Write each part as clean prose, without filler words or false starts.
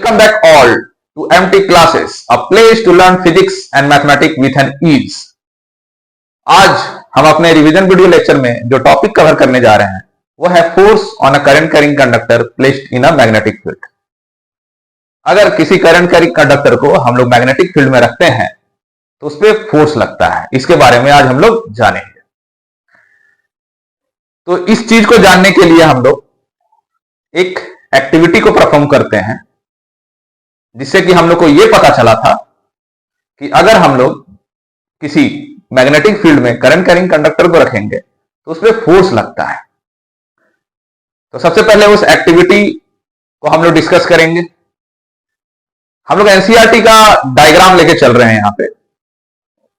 Welcome back all to MT Classes, a place to learn physics and mathematics with an ease. आज हम अपने revision video lecture में जो topic cover करने जा रहे हैं वो है force on a current carrying conductor placed in a magnetic field. अगर किसी करंट कैरिंग कंडक्टर को हम लोग मैग्नेटिक फील्ड में रखते हैं तो उस पर फोर्स लगता है। इसके बारे में आज हम लोग जानेंगे। तो इस चीज को जानने के लिए हम लोग एक एक्टिविटी को परफॉर्म करते हैं, जिससे कि हम लोग को यह पता चला था कि अगर हम लोग किसी मैग्नेटिक फील्ड में करंट कैरिंग कंडक्टर को रखेंगे तो उस पर फोर्स लगता है। तो सबसे पहले उस एक्टिविटी को हम लोग डिस्कस करेंगे। हम लोग एनसीईआरटी का डायग्राम लेके चल रहे हैं यहां पे,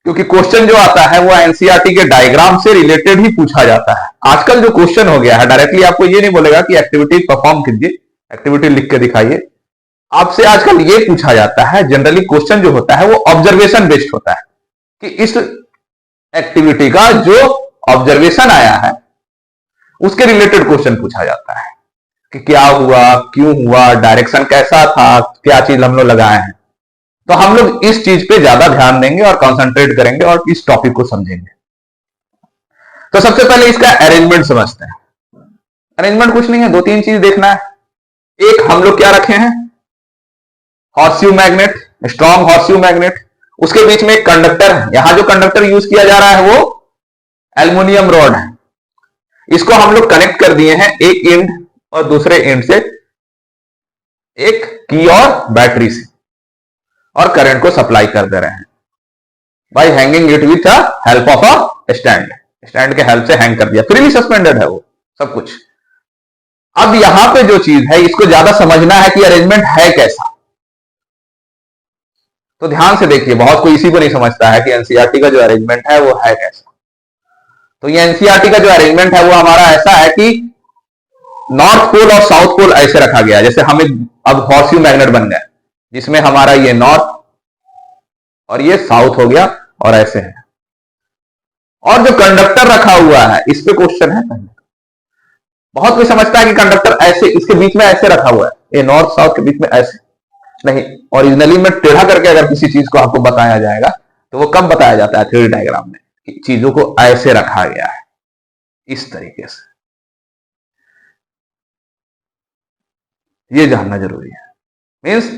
क्योंकि क्वेश्चन जो आता है वो एनसीईआरटी के डायग्राम से रिलेटेड ही पूछा जाता है। आजकल जो क्वेश्चन हो गया है, डायरेक्टली आपको ये नहीं बोलेगा कि एक्टिविटी परफॉर्म कीजिए, एक्टिविटी लिख के दिखाइए। आपसे आजकल ये पूछा जाता है, जनरली क्वेश्चन जो होता है वो ऑब्जर्वेशन बेस्ड होता है कि इस एक्टिविटी का जो ऑब्जर्वेशन आया है उसके रिलेटेड क्वेश्चन पूछा जाता है कि क्या हुआ, क्यों हुआ, डायरेक्शन कैसा था, क्या चीज हम लोग लगाए हैं। तो हम लोग इस चीज पे ज्यादा ध्यान देंगे और कंसंट्रेट करेंगे और इस टॉपिक को समझेंगे। तो सबसे पहले इसका अरेंजमेंट समझते हैं। अरेंजमेंट कुछ नहीं है, दो तीन चीज देखना है। एक हम लोग क्या रखे हैं, horseshoe magnet, strong horseshoe magnet. उसके बीच में एक कंडक्टर है। यहां जो कंडक्टर यूज किया जा रहा है वो एल्युमिनियम रॉड है। इसको हम लोग कनेक्ट कर दिए हैं एक एंड और दूसरे एंड से एक की और बैटरी से, और करंट को सप्लाई कर दे रहे हैं bye hanging it with help of a stand. Stand के हेल्प से हैंग कर दिया, फ्रीली सस्पेंडेड है वो सब कुछ। अब यहां पे जो चीज है इसको ज्यादा समझना है कि अरेंजमेंट है कैसा। तो ध्यान से देखिए, बहुत कोई इसी को नहीं समझता है कि एनसीईआरटी का जो अरेंजमेंट है वो है कैसा। तो ये एनसीईआरटी का जो अरेंजमेंट है वो हमारा ऐसा है कि नॉर्थ पोल और साउथ पोल ऐसे रखा गया है। जैसे हमें अब हॉर्सशू मैग्नेट बन गया, जिसमें हमारा ये नॉर्थ और ये साउथ हो गया और ऐसे है। और जो कंडक्टर रखा हुआ है इस पे क्वेश्चन है। बहुत कोई समझता है कि कंडक्टर ऐसे इसके बीच में ऐसे रखा हुआ है, ये नॉर्थ साउथ के बीच में ऐसे नहीं। ओरिजिनली में टेढ़ा करके अगर किसी चीज को आपको बताया जाएगा तो वो कब बताया जाता है, थ्योरी डायग्राम में, कि चीजों को ऐसे रखा गया है, इस तरीके से। ये जानना जरूरी है। मींस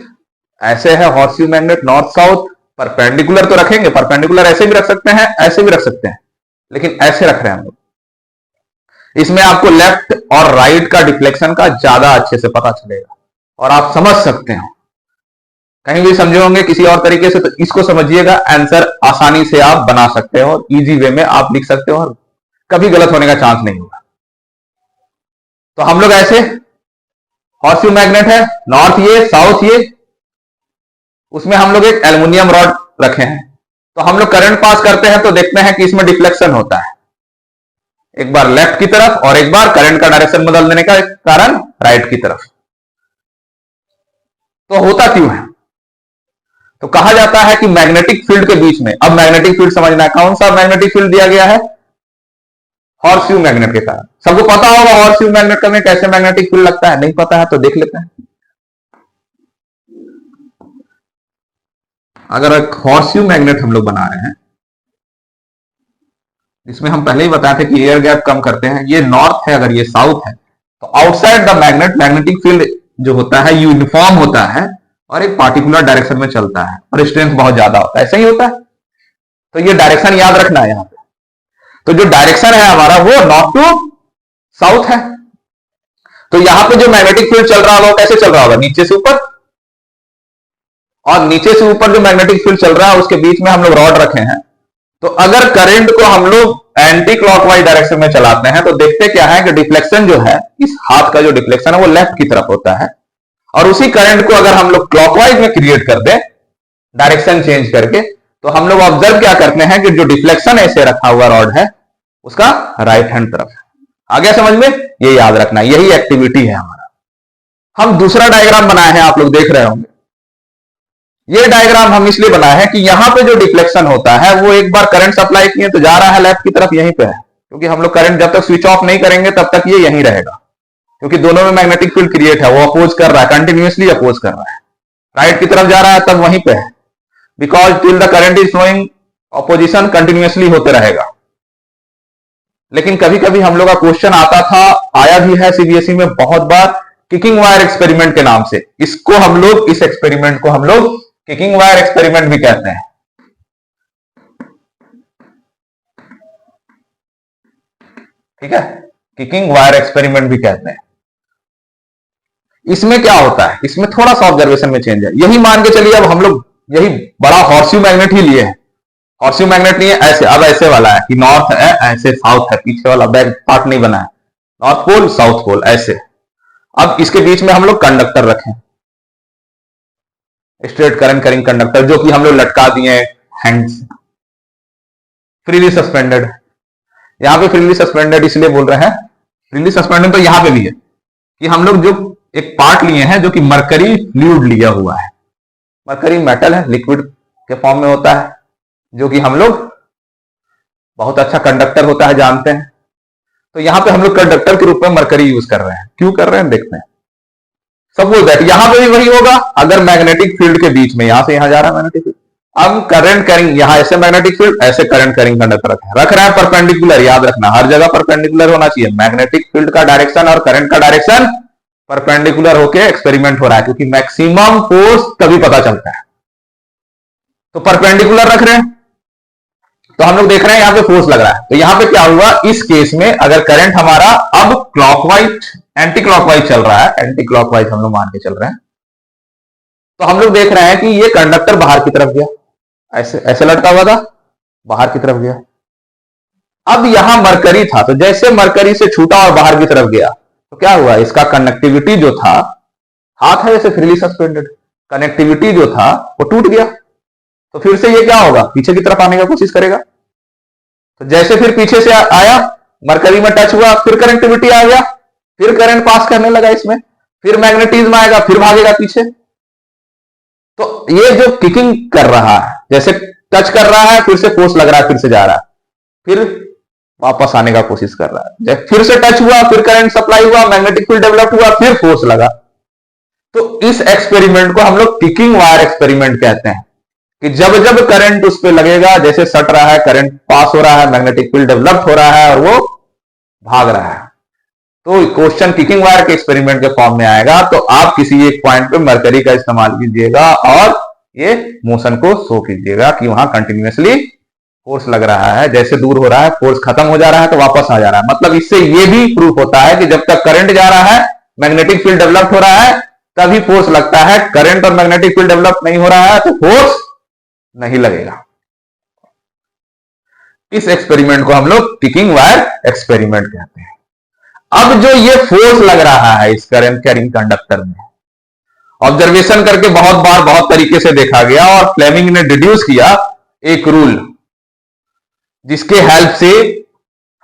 ऐसे है horseshoe magnet, north south, perpendicular तो रखेंगे, परपेंडिकुलर ऐसे भी रख सकते हैं, ऐसे भी रख सकते हैं, लेकिन ऐसे रख रहे हैं हम लोग। इसमें आपको लेफ्ट और राइट का डिफ्लेक्शन का ज्यादा अच्छे से पता चलेगा और आप समझ सकते हो। कहीं भी समझे होंगे किसी और तरीके से तो इसको समझिएगा, आंसर आसानी से आप बना सकते हो, इजी वे में आप लिख सकते हो और कभी गलत होने का चांस नहीं होगा। तो हम लोग ऐसे हॉर्सशू मैग्नेट है, नॉर्थ ये, साउथ ये, उसमें हम लोग एक एल्युमिनियम रॉड रखे हैं। तो हम लोग करंट पास करते हैं तो देखते हैं कि इसमें डिफ्लेक्शन होता है, एक बार लेफ्ट की तरफ और एक बार करंट का डायरेक्शन बदल देने का कारण राइट की तरफ। तो होता क्यों है? तो कहा जाता है कि मैग्नेटिक फील्ड के बीच में, अब मैग्नेटिक फील्ड समझना है, कौन सा मैग्नेटिक फील्ड दिया गया है, हॉर्सशू मैग्नेट के कारण। सबको पता होगा हॉर्सशू मैग्नेट में कैसे मैग्नेटिक फील्ड लगता है, नहीं पता है तो देख लेते हैं। अगर एक हॉर्सशू मैग्नेट हम लोग बना रहे हैं, जिसमें हम पहले ही बताए थे कि एयर गैप कम करते हैं, ये नॉर्थ है, अगर ये साउथ है, तो outside the magnet magnetic field जो होता है यूनिफॉर्म होता है और एक पार्टिकुलर डायरेक्शन में चलता है और स्ट्रेंथ बहुत ज्यादा होता है, ऐसा ही होता है। तो ये डायरेक्शन याद रखना है यहां पे। तो जो डायरेक्शन है हमारा वो नॉर्थ टू साउथ है। तो यहां पे जो मैग्नेटिक फील्ड चल रहा होगा कैसे चल रहा होगा, नीचे से ऊपर, और नीचे से ऊपर जो मैग्नेटिक फील्ड चल रहा है उसके बीच में हम लोग रॉड रखे हैं। तो अगर करंट को हम लोग एंटी क्लॉकवाइज डायरेक्शन में चलाते हैं तो देखते क्या है कि डिफ्लेक्शन जो है, इस हाथ का जो डिफ्लेक्शन है वो लेफ्ट की तरफ होता है, और उसी करंट को अगर हम लोग क्लॉकवाइज में क्रिएट कर दें डायरेक्शन चेंज करके, तो हम लोग ऑब्जर्व क्या करते हैं कि जो डिफ्लेक्शन ऐसे रखा हुआ रॉड है उसका राइट हैंड तरफ है। आ गया समझ में? ये याद रखना, यही एक्टिविटी है हमारा। हम दूसरा डायग्राम बनाए हैं, आप लोग देख रहे होंगे। ये डायग्राम हम इसलिए बनाए हैं कि यहां पे जो डिफ्लेक्शन होता है वो एक बार करंट सप्लाई किए तो जा रहा है लेफ्ट की तरफ, यहीं पे है, क्योंकि हम लोग करंट जब तक स्विच ऑफ नहीं करेंगे तब तक ये यहीं रहेगा, क्योंकि दोनों में मैग्नेटिक फील्ड क्रिएट है, वो अपोज कर रहा है, कंटिन्यूअसली अपोज कर रहा है। राइट की तरफ जा रहा है तब वहीं पे है, because till the current is flowing opposition continuously होते रहेगा। लेकिन कभी कभी हम लोग का क्वेश्चन आता था, आया भी है सीबीएसई में बहुत बार, किकिंग वायर एक्सपेरिमेंट के नाम से। इसको हम लोग, इस एक्सपेरिमेंट को हम लोग किकिंग वायर एक्सपेरिमेंट भी कहते हैं। ठीक है, किकिंग वायर एक्सपेरिमेंट भी कहते हैं। इसमें क्या होता है, इसमें थोड़ा सा ऑब्जर्वेशन में चेंज है। यही मान के चलिए अब हम लोग यही बड़ा हॉर्स्यू मैग्नेट ही लिए हैं। हॉर्स्यू मैग्नेट नहीं है ऐसे, अब ऐसे वाला है कि नॉर्थ है, ऐसे साउथ है, पीछे वाला बैक पार्ट नहीं बना है, नॉर्थ पोल साउथ पोल ऐसे। अब इसके बीच में हम लोग कंडक्टर रखें, स्ट्रेट करंट कैरिंग कंडक्टर, जो कि हम लोग लटका दिए हैंड से, फ्रीली सस्पेंडेड। यहां पे फ्रीली सस्पेंडेड इसलिए बोल रहे हैं, फ्रीली सस्पेंडेड तो यहां पे भी है कि हम लोग जो एक पार्ट लिए हैं जो कि मरकरी फ्लूइड लिया हुआ है। मरकरी मेटल है, लिक्विड के फॉर्म में होता है, जो कि हम लोग बहुत अच्छा कंडक्टर होता है, जानते हैं। तो यहां पे हम लोग कंडक्टर के रूप में मरकरी यूज कर रहे हैं। क्यों कर रहे हैं देखते हैं। सपोज दैट यहां पे भी वही होगा, अगर मैग्नेटिक फील्ड के बीच में यहां से यहां जा रहा है मैग्नेटिक फील्ड, अब करंट कैरिंग, यहां ऐसे मैग्नेटिक फील्ड, ऐसे करंट कैरिंग कंडक्टर रख रहा है परपेंडिकुलर। याद रखना हर जगह परपेंडिकुलर होना चाहिए, मैग्नेटिक फील्ड का डायरेक्शन और करंट का डायरेक्शन परपेंडिकुलर होके एक्सपेरिमेंट हो रहा है, क्योंकि मैक्सिमम फोर्स तभी पता चलता है। तो परपेंडिकुलर रख रहे हैं, तो हम लोग देख रहे हैं यहां पे फोर्स लग रहा है। तो यहां पे क्या हुआ, इस केस में अगर करंट हमारा अब क्लॉकवाइज, एंटी क्लॉकवाइज चल रहा है, एंटी क्लॉकवाइज हम लोग मान के चल रहे हैं, तो हम लोग देख रहे हैं कि ये कंडक्टर बाहर की तरफ गया, ऐसे ऐसे लटका हुआ था, बाहर की तरफ गया। अब यहां मरकरी था, तो जैसे मरकरी से छूटा और बाहर की तरफ गया, तो क्या हुआ, इसका कनेक्टिविटी जो था, हाथ है जैसे फ्रीली सस्पेंडेड, कनेक्टिविटी जो था वो टूट गया। तो फिर से ये क्या होगा, पीछे की तरफ आने का कोशिश करेगा। तो जैसे फिर पीछे से आया, मरकरी में टच हुआ, फिर कनेक्टिविटी आ गया, फिर करंट पास करने लगा इसमें, फिर मैग्नेटिज्म आएगा, फिर भागेगा पीछे। तो ये जो किकिंग कर रहा है, जैसे टच कर रहा है, फिर से फोर्स लग रहा है, फिर से जा रहा है, फिर वापस आने का कोशिश कर रहा है, जब फिर से टच हुआ, फिर करंट सप्लाई हुआ, मैग्नेटिक फील्ड डेवलप हुआ, फिर फोर्स लगा। तो इस एक्सपेरिमेंट को हम लोग किकिंग वायर एक्सपेरिमेंट कहते हैं, कि जब जब करंट उस पर लगेगा, जैसे सट रहा है, करंट पास हो रहा है, मैग्नेटिक फील्ड डेवलप हो रहा है और वो भाग रहा है। तो क्वेश्चन किकिंग वायर के एक्सपेरिमेंट के फॉर्म में आएगा, तो आप किसी एक पॉइंट पे मरकरी का इस्तेमाल कीजिएगा और ये मोशन को शो कीजिएगा कि वहां कंटिन्यूअसली फोर्स लग रहा है, जैसे दूर हो रहा है फोर्स खत्म हो जा रहा है तो वापस आ जा रहा है। मतलब इससे ये भी प्रूफ होता है कि जब तक करंट जा रहा है, मैग्नेटिक फील्ड डेवलप हो रहा है, तभी फोर्स लगता है। करंट और मैग्नेटिक फील्ड डेवलप नहीं हो रहा है तो फोर्स नहीं लगेगा। इस एक्सपेरिमेंट को हम लोग किकिंग वायर एक्सपेरिमेंट कहते हैं। अब जो ये फोर्स लग रहा है इस करंट कैरिंग कंडक्टर में, ऑब्जर्वेशन करके बहुत बार बहुत तरीके से देखा गया और फ्लेमिंग ने डिड्यूस किया एक रूल, जिसके हेल्प से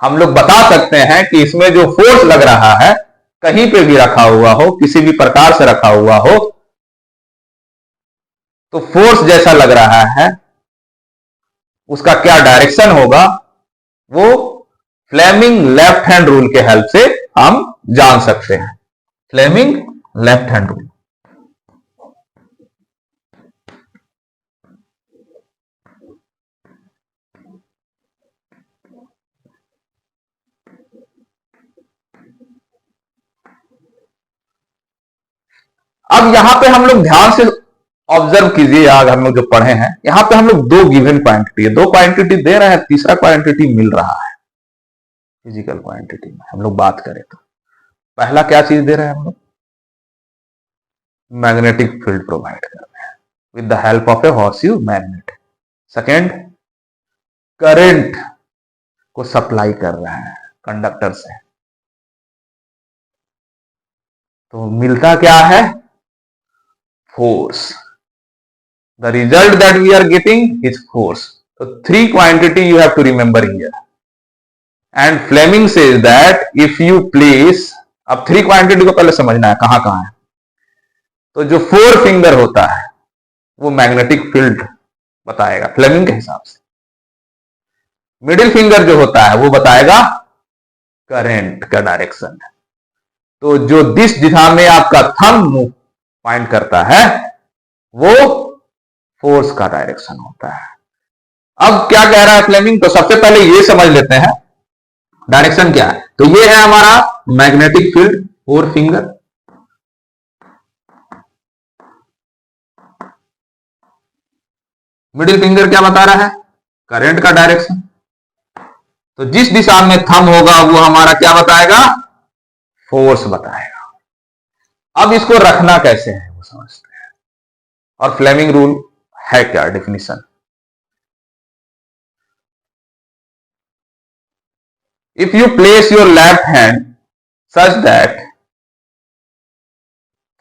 हम लोग बता सकते हैं कि इसमें जो फोर्स लग रहा है, कहीं पे भी रखा हुआ हो, किसी भी प्रकार से रखा हुआ हो, तो फोर्स जैसा लग रहा है उसका क्या डायरेक्शन होगा, वो फ्लेमिंग लेफ्ट हैंड रूल के हेल्प से हम जान सकते हैं। Fleming left hand rule. अब यहां पे हम लोग ध्यान से ऑब्जर्व कीजिए, आज हम लोग जो पढ़े हैं, यहां पे हम लोग दो गिवन क्वांटिटी, दो क्वांटिटी दे रहे हैं, तीसरा क्वांटिटी मिल रहा है। फिजिकल क्वांटिटी में हम लोग बात करें तो पहला क्या चीज दे रहे हैं हम लोग, मैग्नेटिक फील्ड प्रोवाइड कर रहे हैं with the help of a horseshoe magnet. Second, current को सप्लाई कर रहा है कंडक्टर से। तो मिलता क्या है, force. The result that we are getting is force. So three quantity you have to remember here. And Fleming says that if you place, अब थ्री क्वांटिटी को पहले समझना है कहां कहां है। तो जो फोर फिंगर होता है वो मैग्नेटिक फील्ड बताएगा फ्लेमिंग के हिसाब से। मिडिल फिंगर जो होता है वो बताएगा करंट का डायरेक्शन। तो जो दिस दिशा में आपका थंब पॉइंट करता है वो फोर्स का डायरेक्शन होता है। अब क्या कह रहा है फ्लेमिंग, तो सबसे पहले ये समझ लेते हैं डायरेक्शन क्या है। तो ये है हमारा magnetic field, four finger. Middle finger क्या बता रहा है, करंट का डायरेक्शन। तो जिस दिशा में थंब होगा वो हमारा क्या बताएगा, फोर्स बताएगा। अब इसको रखना कैसे है वो समझते हैं, और फ्लेमिंग रूल है क्या, definition. If you place your left hand such that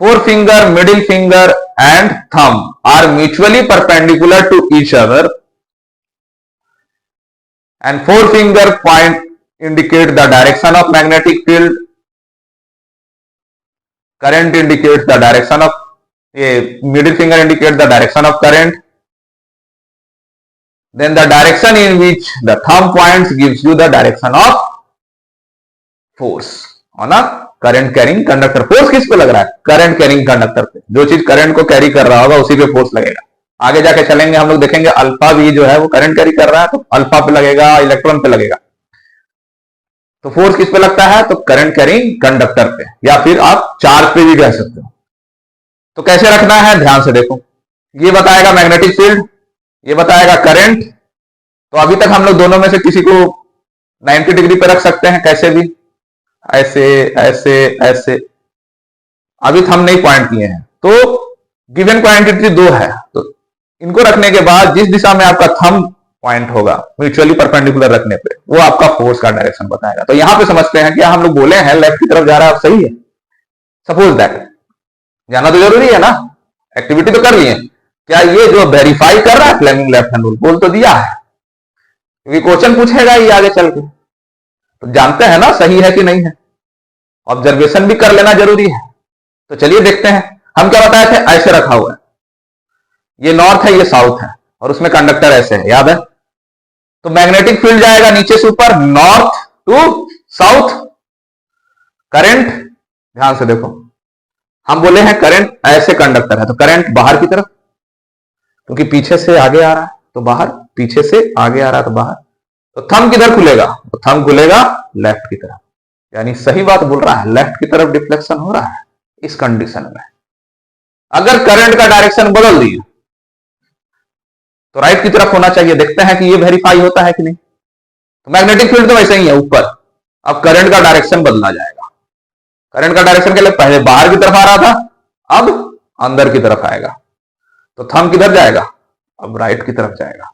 forefinger, middle finger and thumb are mutually perpendicular to each other and forefinger point indicate the direction of magnetic field, current indicates the direction of middle finger indicates the direction of current, then the direction in which the thumb points gives you the direction of force on a current carrying conductor. Force किस पे लग रहा है, current carrying conductor पे। जो चीज current को carry कर रहा होगा उसी पे फोर्स लगेगा। आगे जाके चलेंगे हम लोग देखेंगे अल्फा भी जो है वो करंट कैरी कर रहा है, तो अल्फा पे लगेगा, इलेक्ट्रॉन पे लगेगा। तो फोर्स किस पे लगता है, तो करंट कैरिंग कंडक्टर पे, या फिर आप चार्ज पे भी कह सकते हो। तो कैसे रखना है, ध्यान से देखो। ये बताएगा मैग्नेटिक फील्ड, ये बताएगा करंट। तो अभी तक हम लोग दोनों में से किसी को 90 डिग्री पे रख सकते हैं, कैसे भी, ऐसे ऐसे ऐसे। अभी हम नहीं पॉइंट किए हैं। तो गिवन क्वांटिटी दो है, तो इनको रखने के बाद जिस दिशा में आपका थंब पॉइंट होगा म्यूचुअली परपेंडिकुलर रखने पे, वो आपका फोर्स का डायरेक्शन बताएगा। तो यहां पे समझते हैं क्या हम लोग बोले हैं लेफ्ट की तरफ जा रहा है, सही है। सपोज दैट, जाना तो जरूरी है ना, एक्टिविटी तो कर लिए। क्या ये जो वेरीफाई कर रहा है फ्लेमिंग लेफ्ट हैंड रूल, बोल तो दिया है, क्योंकि क्वेश्चन पूछेगा ये आगे चल के, तो जानते हैं ना सही है कि नहीं है। ऑब्जर्वेशन भी कर लेना जरूरी है। तो चलिए देखते हैं। हम क्या बताए थे, ऐसे रखा हुआ है, ये नॉर्थ है ये साउथ है, और उसमें कंडक्टर ऐसे है, याद है। तो मैग्नेटिक फील्ड जाएगा नीचे से ऊपर, नॉर्थ टू साउथ। करंट, ध्यान से देखो, हम बोले हैं करंट ऐसे कंडक्टर है, तो करंट बाहर की तरफ, क्योंकि पीछे से आगे आ रहा है तो बाहर, पीछे से आगे आ रहा है तो बाहर। तो थंब किधर खुलेगा, तो थंब खुलेगा लेफ्ट की तरफ, यानी सही बात बोल रहा है, लेफ्ट की तरफ डिफ्लेक्शन हो रहा है इस कंडीशन में। अगर करंट का डायरेक्शन बदल दिए तो राइट की तरफ होना चाहिए। देखते हैं कि ये वेरीफाई होता है कि नहीं। तो मैग्नेटिक फील्ड तो वैसे ही है ऊपर, अब करंट का डायरेक्शन बदला जाएगा। करंट का डायरेक्शन के लिए पहले बाहर की तरफ आ रहा था, अब अंदर की तरफ आएगा। तो थंब किधर जाएगा, अब राइट की तरफ जाएगा।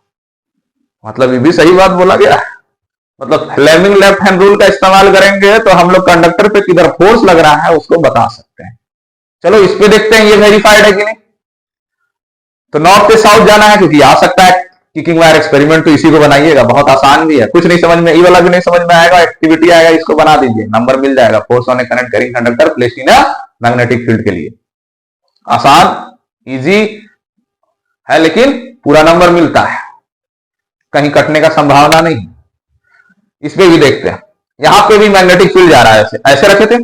मतलब ये भी सही बात बोला गया है। मतलब फ्लेमिंग लेफ्ट हैंड रूल का इस्तेमाल करेंगे तो हम लोग कंडक्टर पे किधर फोर्स लग रहा है उसको बता सकते हैं। चलो इस पे देखते हैं ये वेरीफाइड है कि नहीं। तो नॉर्थ से साउथ जाना है, क्योंकि आ सकता है किकिंग वायर एक्सपेरिमेंट, तो इसी को बनाइएगा, बहुत आसान भी है। कुछ नहीं समझ में, ये वाला भी नहीं समझ में आएगा, एक्टिविटी आएगा, इसको बना दीजिए, नंबर मिल जाएगा। Force on A current carrying conductor placed in a magnetic field के लिए आसान इजी है, लेकिन पूरा नंबर मिलता है, कहीं कटने का संभावना नहीं। इस पे भी देखते हैं, यहां पे भी मैग्नेटिक फील्ड जा रहा है, ऐसे ऐसे रखे थे,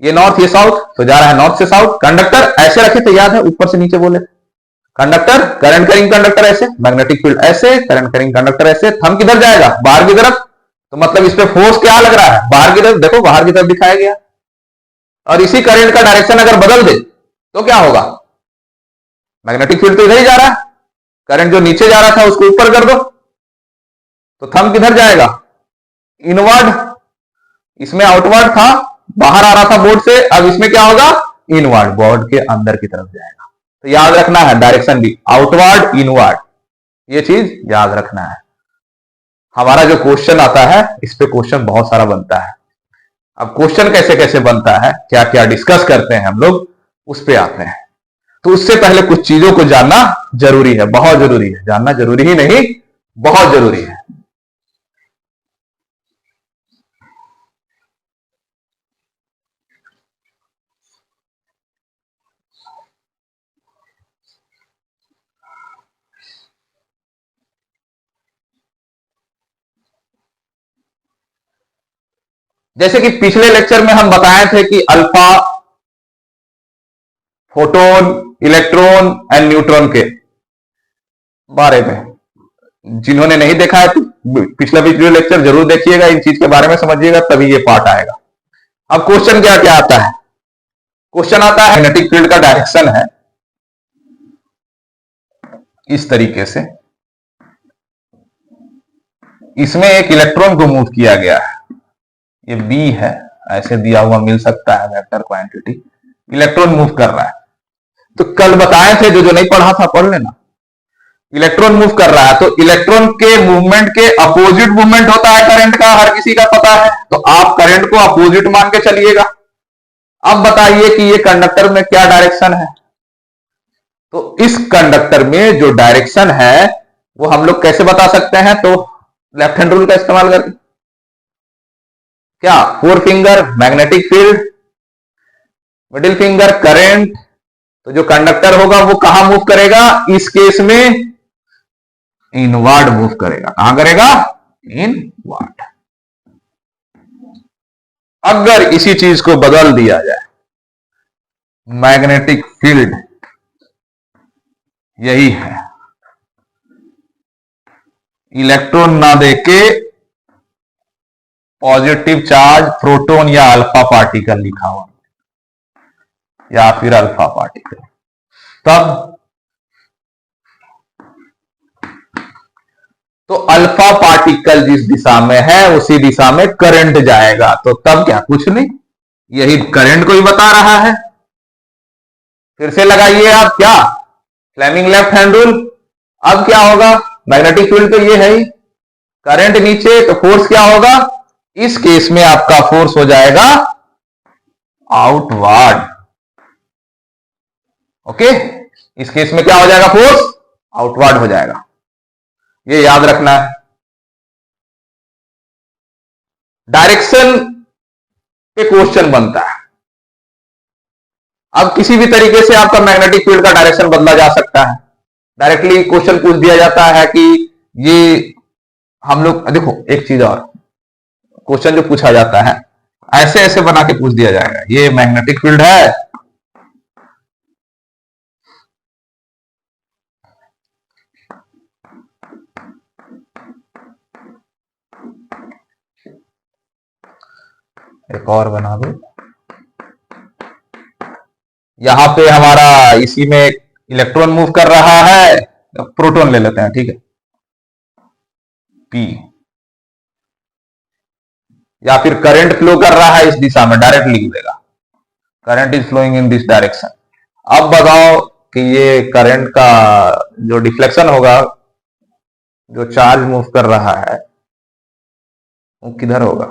ये नॉर्थ ये साउथ, तो जा रहा है नॉर्थ से साउथ। कंडक्टर ऐसे रखे थे, याद है, ऊपर से नीचे बोले, कंडक्टर करंट कैरिंग कंडक्टर ऐसे, मैग्नेटिक फील्ड ऐसे, करंट कैरिंग कंडक्टर ऐसे। थंब किधर जाएगा, बाहर की तरफ। तो मतलब इस पे फोर्स क्या लग रहा है, बाहर की तरफ। देखो बाहर की तरफ दिखाया गया, और इसी करंट का डायरेक्शन अगर बदल दे तो क्या होगा, मैग्नेटिक फील्ड तो इधर ही जा रहा है, करंट जो नीचे जा रहा था उसको ऊपर कर दो, तो थंब किधर जाएगा, इनवर्ड। इसमें आउटवर्ड था, बाहर आ रहा था बोर्ड से, अब इसमें क्या होगा, इनवर्ड, बोर्ड के अंदर की तरफ जाएगा। तो याद रखना है डायरेक्शन भी, आउटवर्ड इनवर्ड, ये चीज याद रखना है। हमारा जो क्वेश्चन आता है इस पे क्वेश्चन बहुत सारा बनता है। अब क्वेश्चन कैसे कैसे बनता है, क्या क्या डिस्कस करते हैं हम लोग, उस पे आते हैं। तो उससे पहले कुछ चीजों को जानना जरूरी है, बहुत जरूरी है। जानना जरूरी ही नहीं, बहुत जरूरी है। जैसे कि पिछले लेक्चर में हम बताए थे कि alpha photon, electron and neutron के बारे में। जिन्होंने नहीं देखा है तो पिछला वीडियो लेक्चर जरूर देखिएगा, इन चीज के बारे में समझिएगा, तभी ये पार्ट आएगा। अब क्वेश्चन क्या क्या आता है? क्वेश्चन आता है मैग्नेटिक फील्ड का डायरेक्शन है इस तरीके से, इसमें एक इलेक्ट्रॉन को मूव किया गया है, ये बी है, ऐसे दिया हुआ मिल सकता है वेक्टर क्वांटिटी, इलेक्ट्रॉन मूव कर रहा है। तो कल बताए थे, जो नहीं पढ़ा था पढ़ लेना। इलेक्ट्रॉन मूव कर रहा है तो इलेक्ट्रॉन के मूवमेंट के अपोजिट मूवमेंट होता है करंट का, हर किसी का पता है, तो आप करंट को अपोजिट मान के चलिएगा। अब बताइए कि ये कंडक्टर में क्या डायरेक्शन है? तो इस कंडक्टर में जो डायरेक्शन है वो हम लोग कैसे बता सकते हैं? तो लेफ्ट हैंड रूल का इस्तेमाल करके। क्या? Four finger magnetic field, middle finger current. तो जो कंडक्टर होगा वो कहां मूव करेगा? इस केस में इनवर्ड मूव करेगा। कहां करेगा? इनवर्ड। अगर इसी चीज को बदल दिया जाए, मैग्नेटिक फील्ड यही है, इलेक्ट्रॉन ना देके पॉजिटिव चार्ज प्रोटॉन या अल्फा पार्टिकल लिखा हुआ, या फिर अल्फा पार्टिकल, तब तो अल्फा पार्टिकल जिस दिशा में है उसी दिशा में करंट जाएगा। तो तब क्या? कुछ नहीं, यही करंट को ही बता रहा है। फिर से लगाइए आप, क्या? Fleming left hand rule. अब क्या होगा? मैग्नेटिक फील्ड तो ये है ही, करंट नीचे, तो फोर्स क्या होगा? इस केस में आपका फोर्स हो जाएगा आउटवर्ड। ओके, इस केस में क्या हो जाएगा? फोर्स आउटवर्ड हो जाएगा, ये याद रखना है। डायरेक्शन पे क्वेश्चन बनता है। अब किसी भी तरीके से आपका मैग्नेटिक फील्ड का डायरेक्शन बदला जा सकता है। डायरेक्टली क्वेश्चन पूछ दिया जाता है कि ये हम लोग, देखो एक चीज और, क्वेश्चन जो पूछा जाता है ऐसे ऐसे बना के पूछ दिया जाएगा, ये मैग्नेटिक फील्ड है, एक और बना दो, यहां पे हमारा इसी में इलेक्ट्रॉन मूव कर रहा है, प्रोटॉन ले लेते हैं, ठीक है, पी, या फिर करंट फ्लो कर रहा है इस दिशा में, डायरेक्ट लिख देगा current is flowing in this direction. अब बताओ कि ये करंट का जो डिफ्लेक्शन होगा, जो चार्ज मूव कर रहा है वो किधर होगा?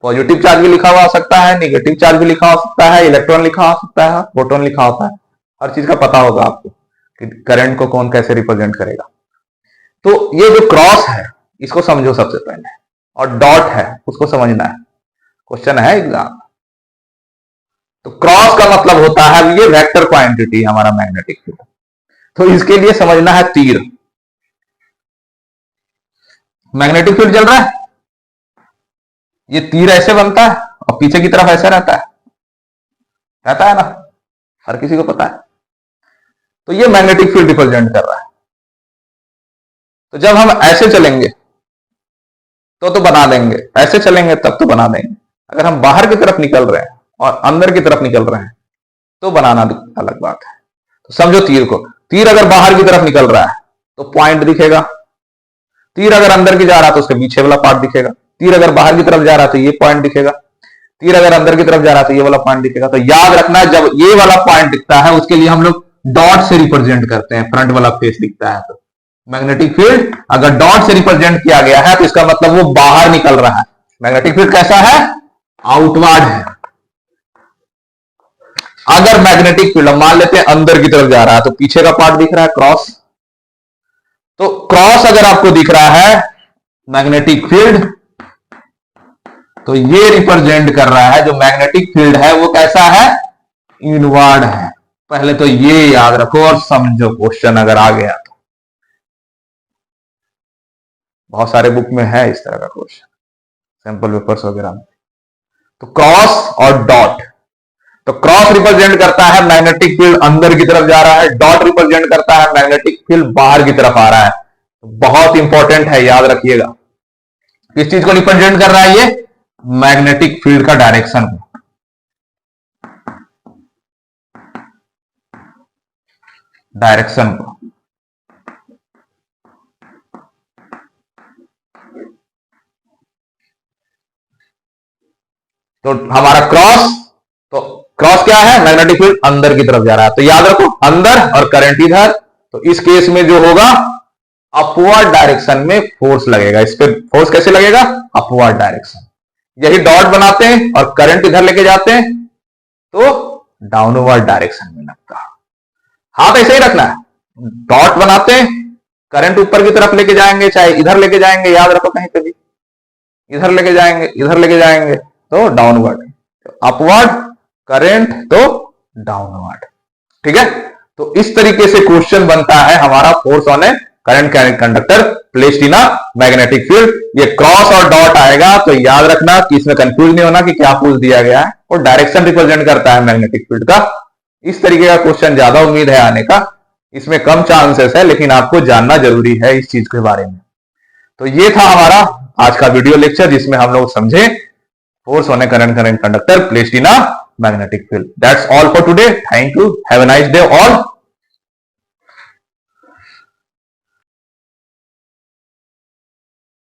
पॉजिटिव चार्ज भी लिखा हुआ हो सकता है, निगेटिव चार्ज भी लिखा हो सकता है, इलेक्ट्रॉन लिखा हो सकता है, प्रोटॉन लिखा होता है, हर चीज का पता होगा आपको कि करंट को कौन कैसे रिप्रेजेंट करेगा। तो ये जो क्रॉस है इसको समझो सबसे पहले, और डॉट है उसको समझना है, क्वेश्चन है एग्जाम। तो क्रॉस का मतलब होता है ये वेक्टर क्वांटिटी हमारा मैग्नेटिक फील्ड। तो इसके लिए समझना है तीर। मैग्नेटिक फील्ड चल रहा है, ये तीर ऐसे बनता है और पीछे की तरफ ऐसा रहता है ना, हर किसी को पता है। तो ये मैग्नेटिक फील्ड रिप्रेजेंट कर रहा है। तो जब हम ऐसे चलेंगे तो बना देंगे, ऐसे चलेंगे तब तो बना देंगे। अगर हम बाहर की तरफ निकल रहे हैं और अंदर की तरफ निकल रहे हैं तो बनाना अलग बात है। तो समझो तीर को, तीर अगर बाहर की तरफ निकल रहा है तो पॉइंट दिखेगा, तीर अगर अंदर की जा रहा है तो उसके पीछे वाला पार्ट दिखेगा, तीर अगर बाहर की तरफ जा रहा है तो ये पॉइंट दिखेगा, तीर अगर अंदर की तरफ जा रहा है तो ये वाला पॉइंट दिखेगा। तो याद रखना, जब ये वाला पॉइंट दिखता है उसके लिए हम लोग डॉट से रिप्रेजेंट करते हैं, फ्रंट वाला फेस दिखता है तो मैग्नेटिक फील्ड अगर डॉट से रिप्रेजेंट किया गया है तो इसका मतलब वो बाहर निकल रहा है। मैग्नेटिक फील्ड कैसा है? आउटवर्ड है। अगर मैग्नेटिक फील्ड मान लेते हैं अंदर की तरफ जा रहा है तो पीछे का पार्ट दिख रहा है क्रॉस। तो क्रॉस अगर आपको दिख रहा है मैग्नेटिक फील्ड, तो ये रिप्रेजेंट कर रहा है जो मैग्नेटिक फील्ड है वो कैसा है? इनवर्ड है। पहले तो ये याद रखो और समझो, क्वेश्चन अगर आ गया तो। बहुत सारे बुक में है इस तरह का क्वेश्चन, सैंपल पेपर्स वगैरह में। तो क्रॉस और डॉट, तो क्रॉस रिप्रेजेंट करता है मैग्नेटिक फील्ड अंदर की तरफ जा रहा है, डॉट रिप्रेजेंट करता है मैग्नेटिक फील्ड बाहर की तरफ आ रहा है। तो बहुत इंपॉर्टेंट है, याद रखिएगा। किस चीज को रिप्रेजेंट कर रहा है ये? मैग्नेटिक फील्ड का डायरेक्शन को। तो हमारा क्रॉस, तो क्रॉस क्या है? मैग्नेटिक फील्ड अंदर की तरफ जा रहा है, तो याद रखो अंदर और करंट इधर। तो इस केस में जो होगा अपवर्ड डायरेक्शन में फोर्स लगेगा। इस पे फोर्स कैसे लगेगा? Upward direction. यही डॉट बनाते हैं और करंट इधर लेके जाते हैं तो डाउनवर्ड डायरेक्शन में लगता है। हाथ ऐसे ही रखना है, डॉट बनाते हैं, करंट ऊपर की तरफ लेके जाएंगे, चाहे इधर लेके जाएंगे, याद रखो कहीं पे भी इधर लेके जाएंगे, इधर लेके जाएंगे तो डाउनवर्ड, अपवर्ड करेंट तो डाउनवर्ड। ठीक है, तो इस तरीके से क्वेश्चन बनता है हमारा force on A current conductor placed in a magnetic field. ये क्रॉस और डॉट आएगा तो याद रखना कि इसमें कंफ्यूज नहीं होना कि क्या पूछ दिया गया है, और डायरेक्शन रिप्रेजेंट करता है मैग्नेटिक फील्ड का। इस तरीके का क्वेश्चन ज्यादा उम्मीद है आने का, इसमें कम चांसेस है, लेकिन आपको जानना जरूरी है इस चीज के बारे में। तो ये था हमारा आज का वीडियो लेक्चर, जिसमें हम लोग समझे force on A current conductor placed in a magnetic field. That's all for today. Thank you, have a nice day all.